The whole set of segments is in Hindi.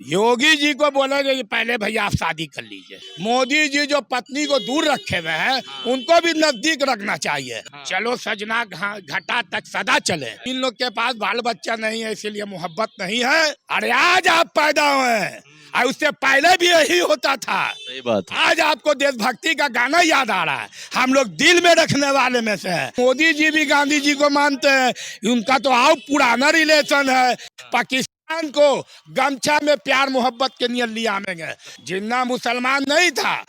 योगी जी को बोलेंगे कि पहले भैया आप शादी कर लीजिए। मोदी जी जो पत्नी को दूर रखे हुए हैं उनको भी नजदीक रखना चाहिए। चलो सजना घाटा तक सदा चले। इन लोग के पास बाल बच्चा नहीं है इसीलिए मोहब्बत नहीं है। अरे आज आप पैदा हुए हैं और उससे पहले भी यही होता था। सही बात है। आज आपको देशभक्ति का गाना याद आ रहा है। हम लोग दिल में रखने वाले में से हैं। मोदी जी भी गांधी जी को मानते हैं। उनका तो आओ पुराना रिलेशन है। पाकिस्तान को गमछा में प्यार मोहब्बत के नियत लिया आमेंगे। जिन्ना मुसलमान नहीं था,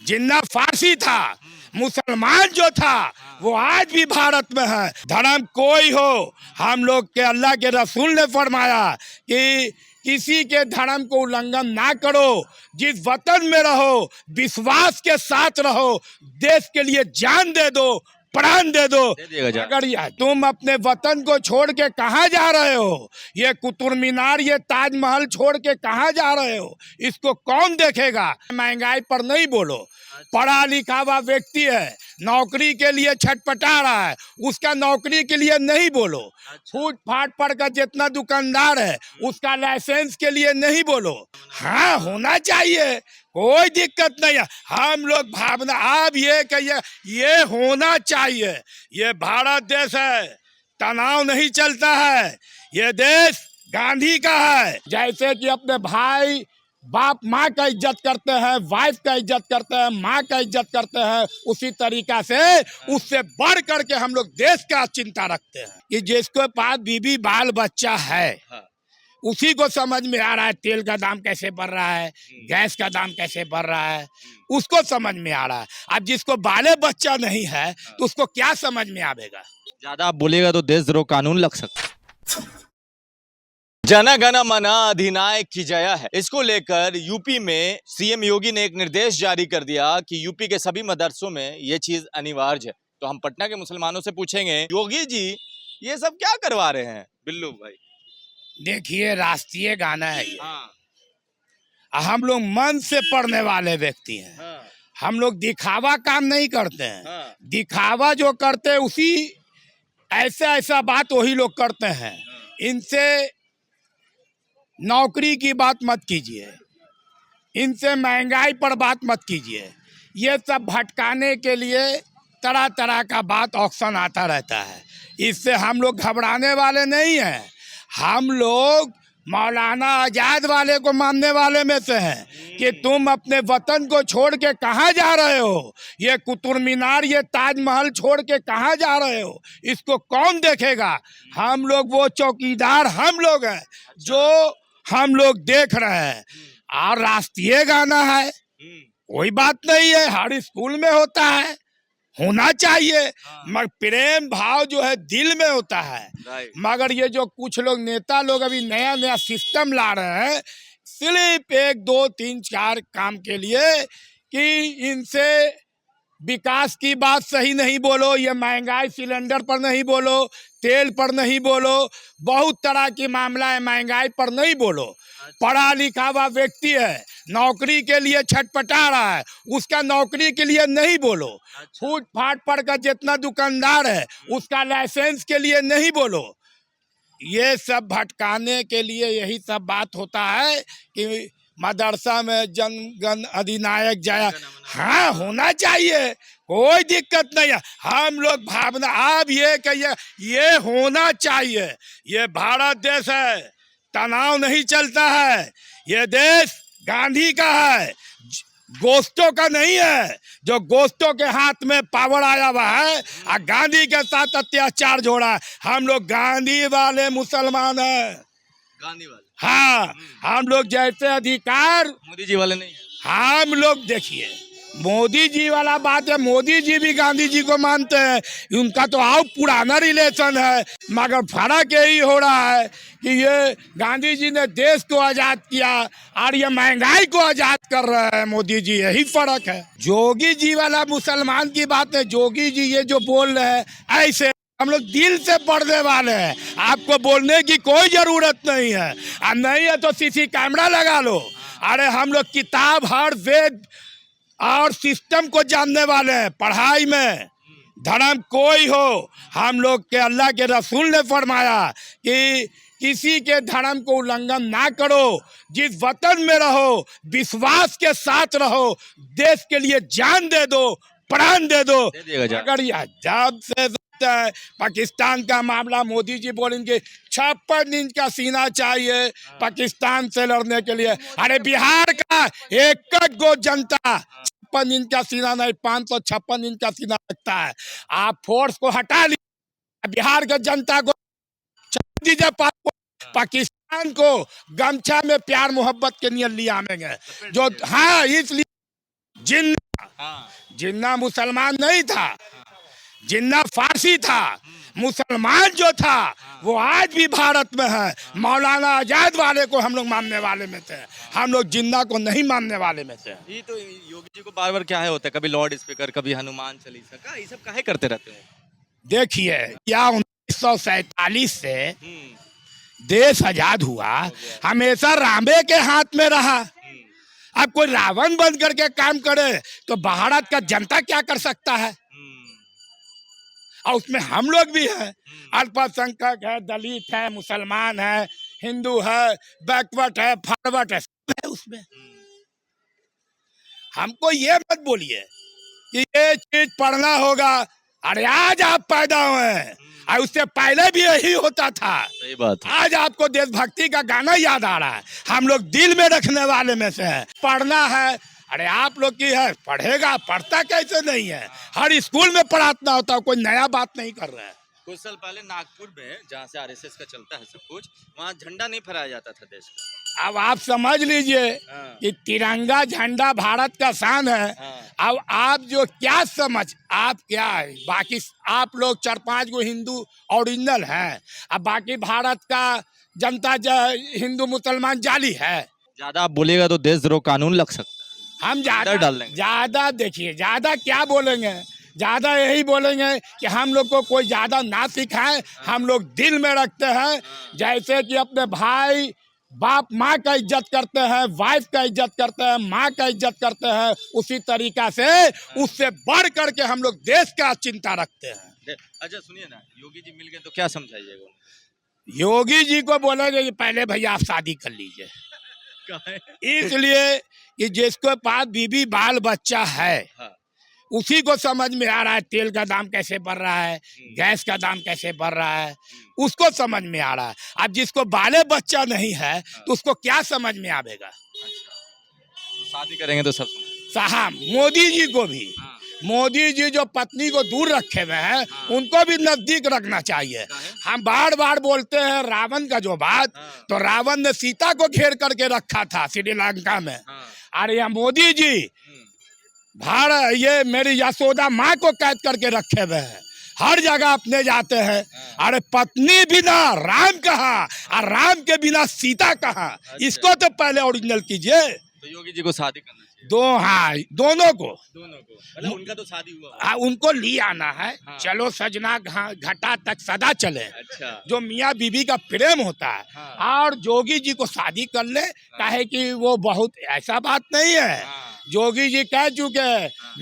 जिन्ना फारसी था, मुसलमान जो था वो आज भी भारत में है। धर्म कोई हो, हम लोग के अल्लाह के रसूल ने फरमाया कि किसी के धर्म को उल्लंघन ना करो। जिस वतन में रहो विश्वास के साथ रहो, देश के लिए जान दे दो, प्राण दे दो। अगर तुम अपने वतन को छोड़ के कहाँ जा रहे हो? ये कुतुब मीनार, ये ताजमहल छोड़ के कहाँ जा रहे हो? इसको कौन देखेगा? महंगाई पर नहीं बोलो। पढ़ा लिखा हुआ व्यक्ति है, नौकरी के लिए छटपटा रहा है, उसका नौकरी के लिए नहीं बोलो। फूट फाट पर का जितना दुकानदार है उसका लाइसेंस के लिए नहीं बोलो। हाँ होना चाहिए, कोई दिक्कत नहीं है। हम लोग भावना आप ये कहिए ये होना चाहिए। ये भारत देश है, तनाव नहीं चलता है। ये देश गांधी का है। जैसे कि अपने भाई बाप माँ का इज्जत करते हैं, वाइफ का इज्जत करते हैं, माँ का इज्जत करते हैं, उसी तरीका से उससे बढ़ करके हम लोग देश का चिंता रखते हैं। कि जिसके पास बीबी बाल बच्चा है उसी को समझ में आ रहा है तेल का दाम कैसे बढ़ रहा है, गैस का दाम कैसे बढ़ रहा है, उसको समझ में आ रहा है। अब जिसको बाले बच्चा नहीं है तो उसको क्या समझ में आवेगा? ज्यादा आप बोलेगा तो देशद्रोह कानून लग सकता है। जन गण मन अधिनायक की जय है, इसको लेकर यूपी में सीएम योगी ने एक निर्देश जारी कर दिया कि यूपी के सभी मदरसों में ये चीज अनिवार्य है। तो हम पटना के मुसलमानों से पूछेंगे, योगी जी ये सब क्या करवा रहे हैं? बिल्लू भाई देखिए, राष्ट्रीय गाना है ये। हम लोग मन से पढ़ने वाले व्यक्ति हैं। हम लोग दिखावा काम नहीं करते हैं। दिखावा जो करते हैं उसी ऐसा बात वही लोग करते हैं। इनसे नौकरी की बात मत कीजिए, इनसे महंगाई पर बात मत कीजिए। ये सब भटकाने के लिए तरह तरह का बात ऑप्शन आता रहता है। इससे हम लोग घबराने वाले नहीं हैं। हम लोग मौलाना आजाद वाले को मानने वाले में से हैं कि तुम अपने वतन को छोड़ के कहाँ जा रहे हो? ये कुतुब मीनार, ये ताजमहल छोड़ के कहाँ जा रहे हो? इसको कौन देखेगा? हम लोग वो चौकीदार हम लोग हैं जो हम लोग देख रहे हैं। और राष्ट्रीय गाना है, कोई बात नहीं है, हर स्कूल में होता है, होना चाहिए। मगर प्रेम भाव जो है दिल में होता है। मगर ये जो कुछ लोग नेता लोग अभी नया नया सिस्टम ला रहे हैं सिर्फ 1 2 3 4 काम के लिए कि इनसे विकास की बात सही नहीं बोलो, ये महंगाई सिलेंडर पर नहीं बोलो, तेल पर नहीं बोलो, बहुत तरह की मामला है, महंगाई पर नहीं बोलो। पढ़ा लिखा हुआ व्यक्ति है, नौकरी के लिए छटपटा रहा है, उसका नौकरी के लिए नहीं बोलो। फूट फाट पर का जितना दुकानदार है उसका लाइसेंस के लिए नहीं बोलो। ये सब भटकाने के लिए यही सब बात होता है कि मदरसा में जन गण अधिनायक जय। हाँ होना चाहिए, कोई दिक्कत नहीं है। हम लोग भावना आप ये कहिए ये होना चाहिए। ये भारत देश है, तनाव नहीं चलता है। ये देश गांधी का है, गोश्तों का नहीं है। जो गोश्तों के हाथ में पावर आया हुआ है और गांधी के साथ अत्याचार जोड़ा है। हम लोग गांधी वाले मुसलमान हैं, गांधी वाले। हाँ, हम लोग जैसे अधिकार मोदी जी वाले नहीं। हम लोग देखिए मोदी जी वाला बात है, मोदी जी भी गांधी जी को मानते हैं। उनका तो आओ पुराना रिलेशन है। मगर फर्क यही हो रहा है कि ये गांधी जी ने देश को आजाद किया और ये महंगाई को आजाद कर रहे हैं मोदी जी, यही फर्क है। जोगी जी वाला मुसलमान की बात है। जोगी जी ये जो बोल रहे हैं ऐसे हम लोग दिल से पढ़ने वाले हैं, आपको बोलने की कोई जरूरत नहीं है। और नहीं है तो सीसी कैमरा लगा लो। अरे हम लोग किताब हर वेद और सिस्टम को जानने वाले हैं। पढ़ाई में धर्म कोई हो, हम लोग के अल्लाह के रसूल ने फरमाया कि किसी के धर्म को उल्लंघन ना करो, जिस वतन में रहो विश्वास के साथ रहो, देश के लिए जान दे दो, प्राण दे दो। दे दिएगा जान। अगर यह जब से है पाकिस्तान का मामला, मोदी जी बोलेंगे 56 इंच का सीना चाहिए पाकिस्तान से लड़ने के लिए। अरे बिहार का एक गो जनता 56 इंच का सीना नहीं, 556 इंच का सीना रखता है। आप फोर्स को हटा लीजिए, बिहार के जनता को छोड़ दीजिए, पाकिस्तान को गमछा में प्यार मोहब्बत के लिए ले आएंगे जो। हाँ, इसलिए जिन्ना मुसलमान नहीं था, जिन्ना फारसी था, मुसलमान जो था वो आज भी भारत में है। मौलाना आजाद वाले को हम लोग मानने वाले में थे, हम लोग जिन्ना को नहीं मानने वाले में थे। ये तो योगी जी को बार बार क्या है होता है, कभी लॉर्ड स्पीकर, कभी हनुमान चालीसा का, ये सब काहे करते रहते हैं? देखिए, क्या 1947 से देश आजाद हुआ, हमेशा रामे के हाथ में रहा। अब कोई रावण बन करके काम करे तो भारत का जनता क्या कर सकता है? और उसमें हम लोग भी हैं, अल्पसंख्यक है, दलित है, मुसलमान है, हिंदू है, बैकवर्ड है, फॉरवर्ड है, सब है उसमें। हमको ये मत बोलिए कि ये चीज पढ़ना होगा। अरे आज आप पैदा हुए हैं और उससे पहले भी यही होता था। सही बात है। आज आपको देशभक्ति का गाना याद आ रहा है, हम लोग दिल में रखने वाले में से हैं। पढ़ना है, अरे आप लोग की है, पढ़ेगा, पढ़ता कैसे नहीं है, हर स्कूल में पढ़ाना होता है, कोई नया बात नहीं कर रहा है। कुछ साल पहले नागपुर में, जहाँ से आरएसएस का चलता है सब कुछ, वहाँ झंडा नहीं फहराया जाता था देश का। अब आप समझ लीजिए कि तिरंगा झंडा भारत का शान है। अब आप जो क्या समझ, आप क्या है, बाकी आप लोग 4-5 गो हिंदू ओरिजिनल हैं, अब बाकी भारत का जनता हिंदू मुसलमान जाली है। ज्यादा आप बोलेगा तो देशद्रोह कानून लग सकता है। हम डाल देंगे। ज्यादा देखिए, ज्यादा क्या बोलेंगे, ज्यादा यही बोलेंगे कि हम लोग को कोई ज्यादा ना सिखाए, हम लोग दिल में रखते हैं। जैसे कि अपने भाई बाप माँ का इज्जत करते हैं, वाइफ का इज्जत करते हैं, माँ का इज्जत करते हैं, उसी तरीका से उससे बढ़ करके हम लोग देश का चिंता रखते हैं। अच्छा सुनिए ना, योगी जी मिल गए तो क्या समझाइएगा? योगी जी को बोलेंगे कि पहले भैया आप शादी कर लीजिए, इसलिए कि जिसके पास बीबी बाल बच्चा है उसी को समझ में आ रहा है तेल का दाम कैसे बढ़ रहा है, गैस का दाम कैसे बढ़ रहा है, उसको समझ में आ रहा है। अब जिसको बाले बच्चा नहीं है तो उसको क्या समझ में आवेगा? तो शादी करेंगे तो सब साहब, मोदी जी को भी, मोदी जी जो पत्नी को दूर रखे हुए हैं उनको भी नजदीक रखना चाहिए। हम बार बार बोलते हैं रावण का जो बात, तो रावण ने सीता को घेर करके रखा था श्रीलंका में। अरे यहाँ मोदी जी भारत, ये मेरी यशोदा माँ को कैद करके रखे हुए हैं, हर जगह अपने जाते हैं। अरे पत्नी बिना राम कहाँ और राम के बिना सीता कहाँ? इसको तो पहले ओरिजिनल कीजिए। तो योगी जी को शादी करना चाहिए। हाँ, दोनों को मतलब उनका तो शादी हुआ। हाँ, उनको ले आना है। चलो सजना घाटा तक सदा चले। अच्छा। जो जो मियाँ बीबी का प्रेम होता है। और जोगी जी को शादी कर ले, काहे कि वो बहुत ऐसा बात नहीं है। जोगी जी कह चुके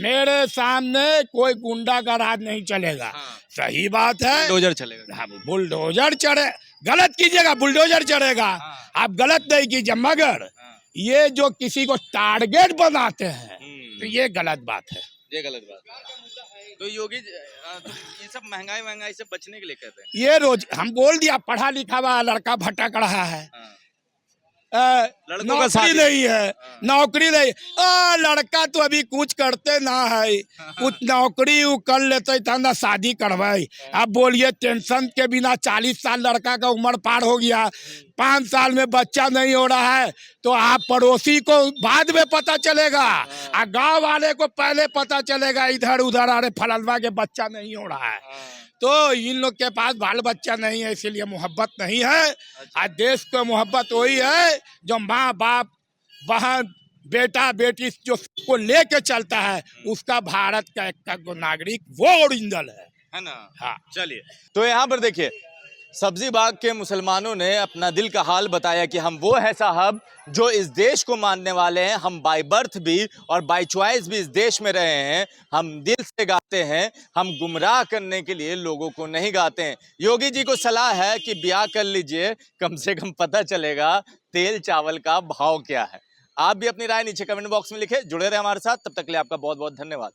मेरे सामने कोई गुंडा का राज नहीं चलेगा। सही बात है, बुलडोजर चलेगा। हाँ, बुलडोजर चढ़े, गलत कीजिएगा बुलडोजर चढ़ेगा। आप गलत नहीं कीजिए, मगर ये जो किसी को टारगेट बनाते हैं तो ये गलत बात है। ये गलत बात है। तो योगी तो ये सब महंगाई से बचने के लिए कहते हैं। ये रोज हम बोल दिया, पढ़ा लिखा हुआ लड़का भटक रहा है, नौकरी नहीं है, नौकरी नहीं। लड़का तो अभी कुछ करते ना है, कुछ नौकरी वो कर लेते था ना शादी करवाई। अब बोलिए टेंशन के बिना 40 साल लड़का का उम्र पार हो गया, 5 साल में बच्चा नहीं हो रहा है, तो आप पड़ोसी को बाद में पता चलेगा और गांव वाले को पहले पता चलेगा इधर उधर, अरे फलनवा के बच्चा नहीं हो रहा है। तो इन लोग के पास बाल बच्चा नहीं है, इसीलिए मोहब्बत नहीं है। आज देश को मोहब्बत वही है जो माँ बाप बहन बेटा बेटी जो को लेके चलता है, उसका भारत का एक नागरिक वो ओरिजिनल है ना। हाँ। चलिए, तो यहाँ पर देखिए सब्जी बाग के मुसलमानों ने अपना दिल का हाल बताया कि हम वो है साहब जो इस देश को मानने वाले हैं, हम बाय बर्थ भी और बाय चॉइस भी इस देश में रहे हैं, हम दिल से गाते हैं, हम गुमराह करने के लिए लोगों को नहीं गाते हैं। योगी जी को सलाह है कि ब्याह कर लीजिए, कम से कम पता चलेगा तेल चावल का भाव क्या है। आप भी अपनी राय नीचे कमेंट बॉक्स में लिखें। जुड़े रहे हमारे साथ, तब तक के लिए आपका बहुत बहुत धन्यवाद।